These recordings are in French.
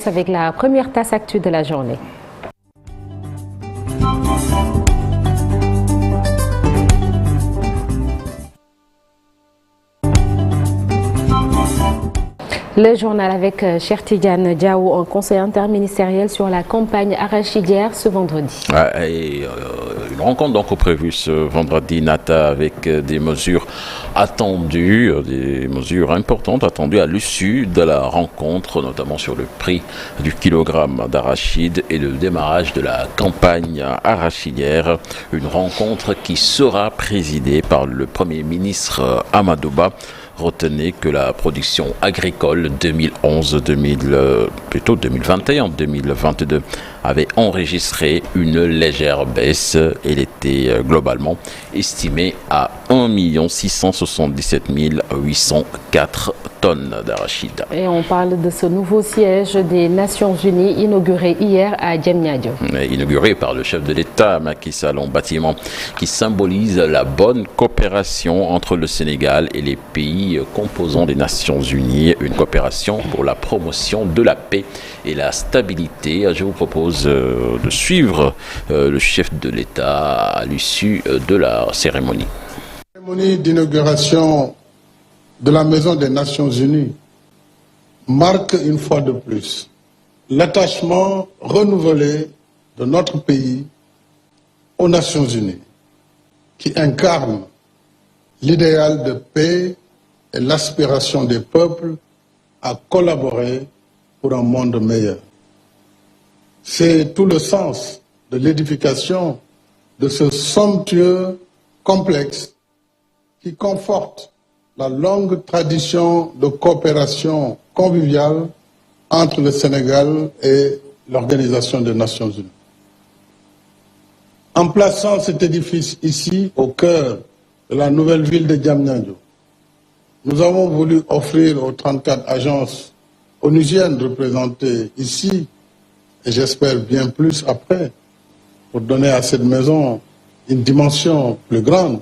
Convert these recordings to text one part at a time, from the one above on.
Avec la première tasse actu de la journée. Le journal avec Cheikh Tidiane Diaw, un conseil interministériel sur la campagne arachidière ce vendredi. Une rencontre donc prévue ce vendredi, Nata, avec des mesures attendues, des mesures importantes attendues à l'issue de la rencontre, notamment sur le prix du kilogramme d'arachide et le démarrage de la campagne arachidière. Une rencontre qui sera présidée par le Premier ministre Amadou Ba. Retenez que la production agricole 2021-2022 avait enregistré une légère baisse. Elle était globalement estimée à 1 677 804 tonnes d'arachide. Et on parle de ce nouveau siège des Nations Unies inauguré hier à Diamniadio. Inauguré par le chef de l'État, Macky Sall, un bâtiment qui symbolise la bonne coopération entre le Sénégal et les pays composants des Nations Unies, une coopération pour la promotion de la paix et la stabilité. Je vous propose de suivre le chef de l'État à l'issue de la cérémonie. La cérémonie d'inauguration de la Maison des Nations Unies marque une fois de plus l'attachement renouvelé de notre pays aux Nations Unies, qui incarne l'idéal de paix et l'aspiration des peuples à collaborer pour un monde meilleur. C'est tout le sens de l'édification de ce somptueux complexe qui conforte la longue tradition de coopération conviviale entre le Sénégal et l'Organisation des Nations Unies. En plaçant cet édifice ici, au cœur de la nouvelle ville de Diamniadio, nous avons voulu offrir aux 34 agences onusiennes représentées ici, et j'espère bien plus après, pour donner à cette maison une dimension plus grande.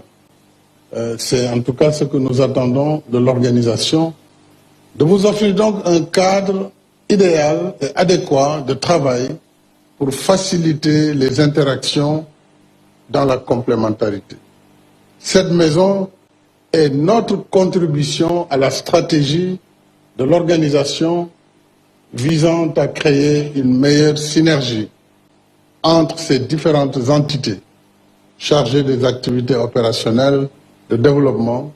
C'est en tout cas ce que nous attendons de l'organisation, de vous offrir donc un cadre idéal et adéquat de travail pour faciliter les interactions dans la complémentarité. Cette maison est notre contribution à la stratégie de l'organisation visant à créer une meilleure synergie entre ces différentes entités chargées des activités opérationnelles de développement,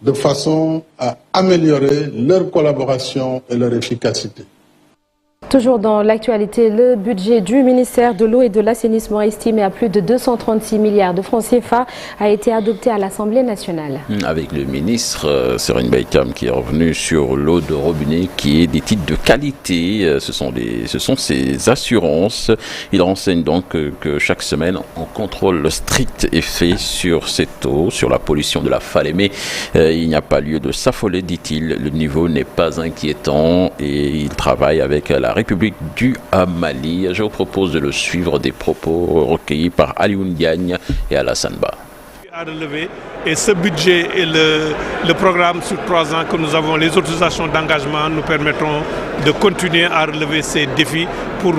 de façon à améliorer leur collaboration et leur efficacité. Toujours dans l'actualité, le budget du ministère de l'eau et de l'assainissement estimé à plus de 236 milliards de francs CFA a été adopté à l'Assemblée nationale. Avec le ministre Serine Baïkam qui est revenu sur l'eau de robinet qui est des titres de qualité. Ce sont ses assurances. Il renseigne donc que chaque semaine, un contrôle strict est fait sur cette eau, sur la pollution de la Falémé. Il n'y a pas lieu de s'affoler, dit-il. Le niveau n'est pas inquiétant et il travaille avec la République du Mali. Je vous propose de le suivre, des propos recueillis par Alioune Diagne et Alassane Ba. À relever, et ce budget et le programme sur 3 ans que nous avons, les autorisations d'engagement nous permettront de continuer à relever ces défis pour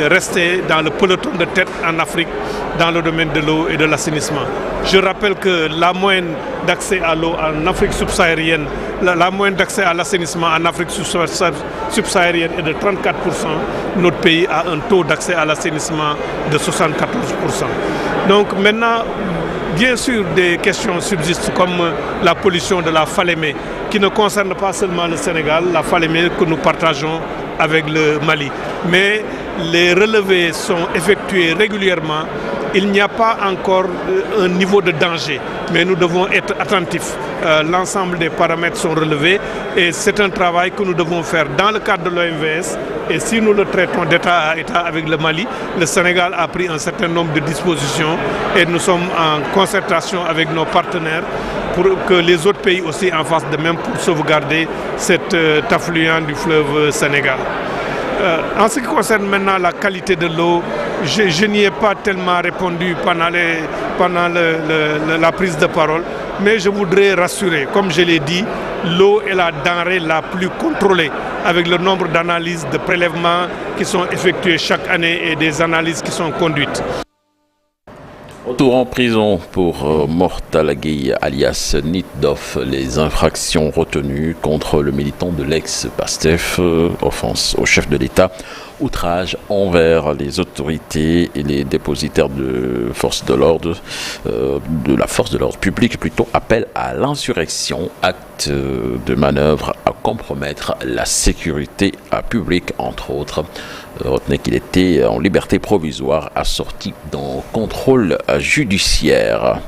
rester dans le peloton de tête en Afrique dans le domaine de l'eau et de l'assainissement. Je rappelle que la moyenne d'accès à l'eau en Afrique subsaharienne, la moyenne d'accès à l'assainissement en Afrique subsaharienne est de 34%. Notre pays a un taux d'accès à l'assainissement de 74%. Donc maintenant, bien sûr, des questions subsistent comme la pollution de la Falémé, qui ne concerne pas seulement le Sénégal, la Falémé que nous partageons avec le Mali. Mais les relevés sont effectués régulièrement. Il n'y a pas encore un niveau de danger, mais nous devons être attentifs. L'ensemble des paramètres sont relevés et c'est un travail que nous devons faire dans le cadre de l'OMVS. Et si nous le traitons d'État à État avec le Mali, le Sénégal a pris un certain nombre de dispositions et nous sommes en concertation avec nos partenaires pour que les autres pays aussi en fassent de même pour sauvegarder cet affluent du fleuve Sénégal. En ce qui concerne maintenant la qualité de l'eau, je n'y ai pas tellement répondu pendant la prise de parole, mais je voudrais rassurer, comme je l'ai dit, l'eau est la denrée la plus contrôlée avec le nombre d'analyses, de prélèvements qui sont effectués chaque année et des analyses qui sont conduites. Retour en prison pour Mortalagui alias Nitdoff. Les infractions retenues contre le militant de l'ex-PASTEF, offense au chef de l'État, outrage envers les autorités et les dépositaires de force de l'ordre, de la force de l'ordre public, plutôt appel à l'insurrection, acte de manœuvre à compromettre la sécurité publique, entre autres. Retenez qu'il était en liberté provisoire assorti d'un contrôle judiciaire.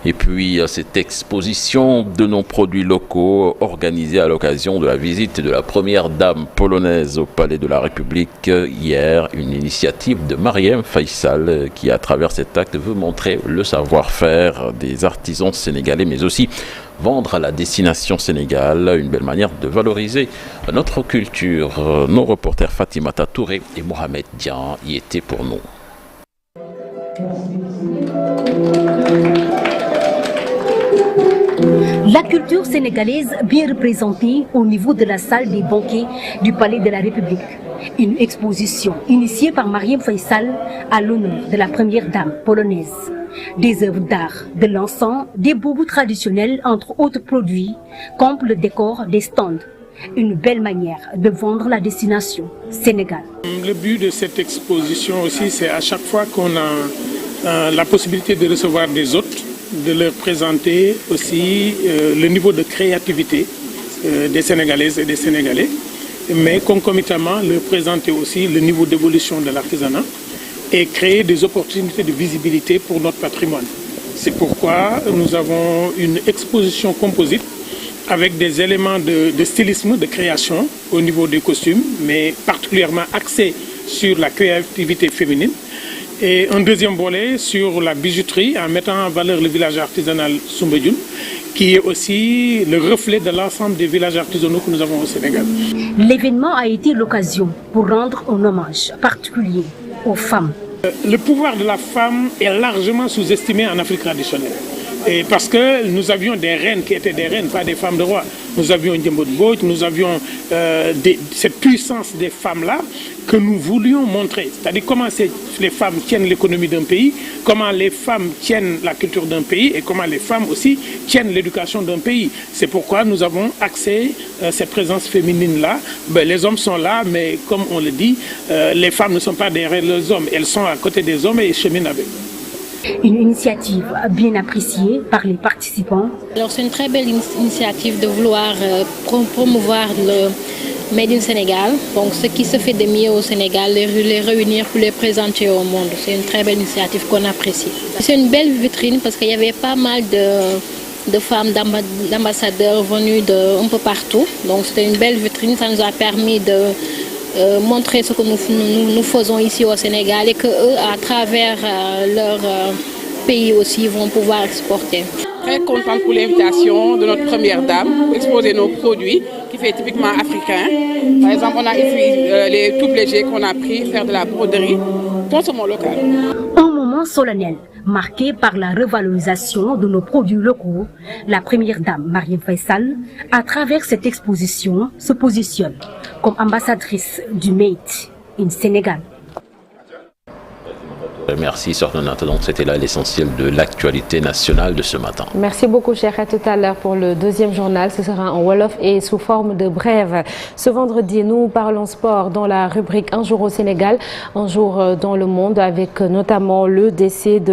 Et puis cette exposition de nos produits locaux organisée à l'occasion de la visite de la première dame polonaise au Palais de la République hier, une initiative de Marième Faisal qui à travers cet acte veut montrer le savoir-faire des artisans sénégalais mais aussi vendre à la destination Sénégal, une belle manière de valoriser notre culture. Nos reporters Fatimata Touré et Mohamed Dian y étaient pour nous. La culture sénégalaise bien représentée au niveau de la salle des banquets du Palais de la République. Une exposition initiée par Marième Faisal à l'honneur de la première dame polonaise. Des œuvres d'art, de l'encens, des boubous traditionnels entre autres produits, comme le décor des stands. Une belle manière de vendre la destination Sénégal. Le but de cette exposition aussi, c'est à chaque fois qu'on a la possibilité de recevoir des hôtes, de leur présenter aussi le niveau de créativité des Sénégalaises et des Sénégalais, mais concomitamment leur présenter aussi le niveau d'évolution de l'artisanat et créer des opportunités de visibilité pour notre patrimoine. C'est pourquoi nous avons une exposition composite avec des éléments de stylisme, de création au niveau des costumes, mais particulièrement axés sur la créativité féminine. Et un deuxième volet sur la bijouterie en mettant en valeur le village artisanal Soumbédioune, qui est aussi le reflet de l'ensemble des villages artisanaux que nous avons au Sénégal. L'événement a été l'occasion pour rendre un hommage particulier aux femmes. Le pouvoir de la femme est largement sous-estimé en Afrique traditionnelle. Et parce que nous avions des reines qui étaient des reines, pas des femmes de roi. Nous avions Ndiembo Mbodj, nous avions cette puissance des femmes-là que nous voulions montrer. C'est-à-dire comment les femmes tiennent l'économie d'un pays, comment les femmes tiennent la culture d'un pays et comment les femmes aussi tiennent l'éducation d'un pays. C'est pourquoi nous avons axé cette présence féminine-là. Les hommes sont là, mais comme on le dit, les femmes ne sont pas derrière les hommes. Elles sont à côté des hommes et cheminent avec eux. Une initiative bien appréciée par les participants. Alors c'est une très belle initiative de vouloir promouvoir le Made in Sénégal, donc ce qui se fait de mieux au Sénégal, les réunir pour les présenter au monde. C'est une très belle initiative qu'on apprécie. C'est une belle vitrine parce qu'il y avait pas mal de femmes, d'ambassadeurs venus un peu partout. Donc c'était une belle vitrine, ça nous a permis de montrer ce que nous faisons ici au Sénégal et qu'eux, à travers leur pays aussi, vont pouvoir exporter. Très contente pour l'invitation de notre première dame pour exposer nos produits qui fait typiquement africain. Par exemple, on a ici les tout légers qu'on a pris, faire de la broderie, consommons local. Un moment solennel marqué par la revalorisation de nos produits locaux. La première dame, Marième Faisal, à travers cette exposition, se positionne comme ambassadrice du Made in Sénégal. Merci, Sornonata. Donc, c'était là l'essentiel de l'actualité nationale de ce matin. Merci beaucoup, cher. À tout à l'heure pour le deuxième journal. Ce sera en Wolof et sous forme de brève. Ce vendredi, nous parlons sport dans la rubrique Un jour au Sénégal, un jour dans le monde, avec notamment le décès de